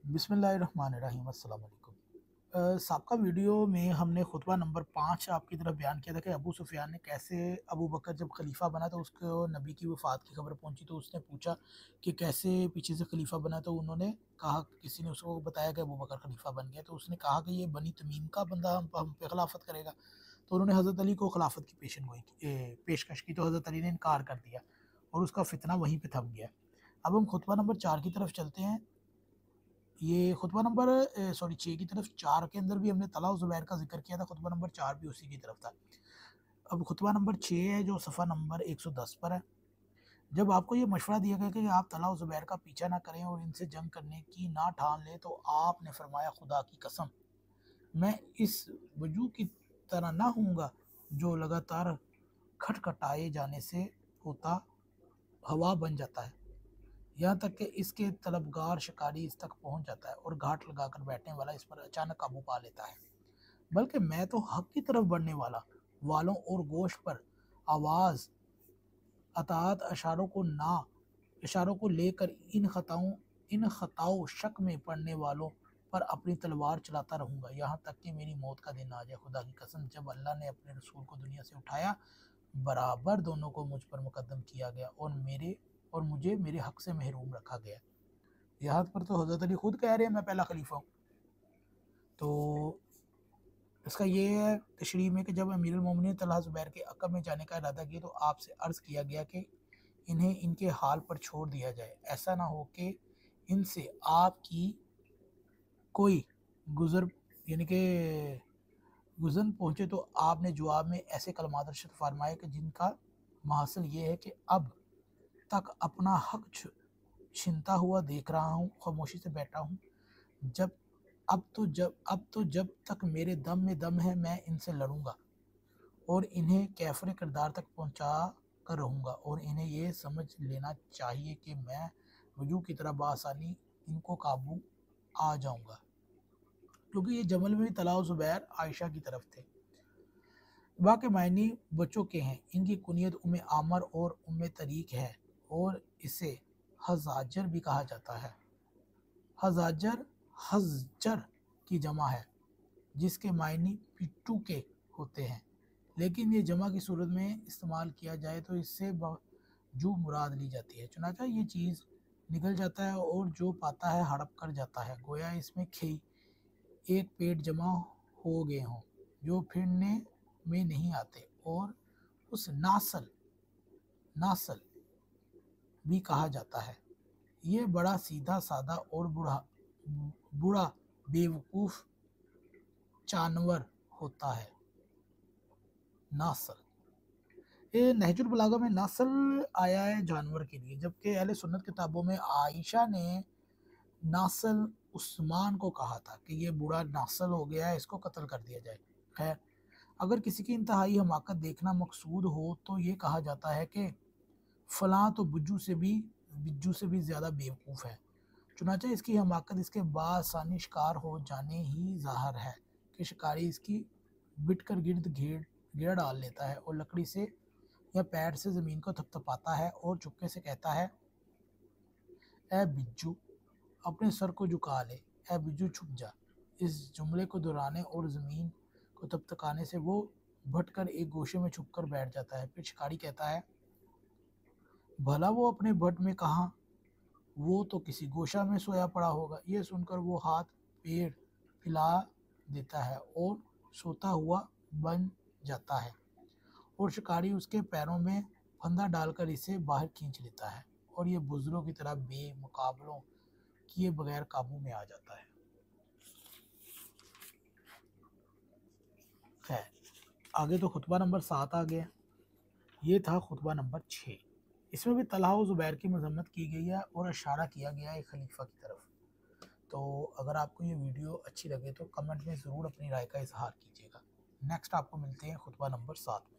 बिस्मिल्लाहिर्रहमानिर्रहीम। अस्सलाम वालेकुम। साबका वीडियो में हमने खुतबा नंबर 5 आपकी तरफ बयान किया था कि अबू सुफियान ने कैसे अबू बकर जब खलीफा बना तो उसको नबी की वफ़ात की खबर पहुंची, तो उसने पूछा कि कैसे पीछे से खलीफा बना, तो उन्होंने कहा, किसी ने उसको बताया कि अबू बकर खलीफा बन गया, तो उसने कहा कि ये बनी तमीम का बंदा हम पे खिलाफत करेगा। तो उन्होंने हज़रत अली को खिलाफत की पेशकश की, तो हज़रत अली ने इनकार कर दिया और उसका फितना वहीं पर थम गया। अब हम खुतबा नंबर 4 की तरफ चलते हैं। ये खुतबा नंबर 6 की तरफ, 4 के अंदर भी हमने तला और ज़ुबैर का जिक्र किया था, खुतबा नंबर 4 भी उसी की तरफ था। अब खुतबा नंबर 6 है जो सफ़ा नंबर 110 पर है। जब आपको ये मशवरा दिया गया कि आप तला और ज़ुबैर का पीछा ना करें और इनसे जंग करने की ना ठान लें, तो आपने फरमाया, खुदा की कसम, मैं इस वजू की तरह ना हूँगा जो लगातार खटखटाए जाने से होता हवा बन जाता है, यहाँ तक कि इसके तलबगार शिकारी इस तक पहुंच जाता है और घाट लगाकर बैठने वाला इस पर अचानक काबू पा लेता है। बल्कि मैं तो हक की तरफ बढ़ने वाला वालों और गोश्त पर आवाज़ अतात इशारों को लेकर इन खताओं शक में पड़ने वालों पर अपनी तलवार चलाता रहूँगा, यहाँ तक कि मेरी मौत का दिन आ जाए। खुदा की कसम, जब अल्लाह ने अपने रसूल को दुनिया से उठाया, बराबर दोनों को मुझ पर मुकद्दम किया गया और मुझे मेरे हक से महरूम रखा गया। यहाँ पर तो हज़रत अली खुद कह रहे हैं मैं पहला खलीफा हूँ। तो इसका ये है तशरीह में कि जब अमीरुल मोमिनीन तलहा ज़ुबैर के अक़ब में जाने का इरादा किया, तो आपसे अर्ज़ किया गया कि इन्हें इनके हाल पर छोड़ दिया जाए, ऐसा ना हो कि इनसे आपकी कोई गुज़र यानी कि गुज़न पहुँचे। तो आपने जवाब में ऐसे कलमात इरशाद फरमाए कि जिनका महासिल ये है कि अब तक अपना हक छीनता हुआ देख रहा हूँ, खामोशी से बैठा हूँ। जब अब तो जब तक मेरे दम में दम है, मैं इनसे लड़ूंगा और इन्हें कैफरे किरदार तक पहुंचा कर रहूंगा, और इन्हें ये समझ लेना चाहिए कि मैं वजू की तरह बआसानी इनको काबू आ जाऊंगा, क्योंकि ये जमल में तला ज़ुबैर आयशा की तरफ थे। बाकी मायनी बच्चों के हैं। इनकी कुनियत उम्मे आमर और उम्मे तरीक है और इसे हजाजर भी कहा जाता है। हजाजर हजजर की जमा है, जिसके मायने पिट्ठू के होते हैं, लेकिन ये जमा की सूरत में इस्तेमाल किया जाए तो इससे जो मुराद ली जाती है। चुनाचा ये चीज़ निकल जाता है और जो पाता है हड़प कर जाता है, गोया इसमें खई एक पेट जमा हो गए हों जो फिरने में नहीं आते, और उस नासल भी कहा जाता है। ये बड़ा सीधा साधा और बूढ़ा बेवकूफ़ जानवर होता है। नासल, ये नहजुल बलागा में नासल आया है जानवर के लिए, जबकि अहले सुन्नत किताबों में आयशा ने नासल उस्मान को कहा था कि ये बूढ़ा नासल हो गया है, इसको कत्ल कर दिया जाए। खैर, अगर किसी की इंतहाई हमाकत देखना मकसूद हो तो ये कहा जाता है कि फ़लाँ तो बिज्जू से भी ज़्यादा बेवकूफ़ है। चुनांचे इसकी हमाकत इसके बासानी शिकार हो जाने ही ज़ाहिर है कि शिकारी इसकी बिट कर घेर डाल लेता है और लकड़ी से या पैर से ज़मीन को थपथपाता है और चुपके से कहता है, ए बिज्जू, अपने सर को झुका ले, ए बिज्जू छुप जा। इस जुमले को दोहराने और ज़मीन को थपथपाने से वो भट कर एक गोशे में छुप कर बैठ जाता है। फिर शिकारी कहता है, भला वो अपने भट में कहाँ, वो तो किसी गोशा में सोया पड़ा होगा। ये सुनकर वो हाथ पैर फैला देता है और सोता हुआ बन जाता है, और शिकारी उसके पैरों में फंदा डालकर इसे बाहर खींच लेता है और ये बुज़ुर्गों की तरह बेमुकाबलों किए बगैर काबू में आ जाता है। खैर, आगे तो खुतबा नंबर 7 आ गया। ये था खुतबा नंबर 6। इसमें भी तलहा और ज़ुबैर की मजम्मत की गई है और इशारा किया गया है खलीफा की तरफ। तो अगर आपको ये वीडियो अच्छी लगे तो कमेंट में ज़रूर अपनी राय का इजहार कीजिएगा। नेक्स्ट आपको मिलते हैं खुतबा नंबर 7 में।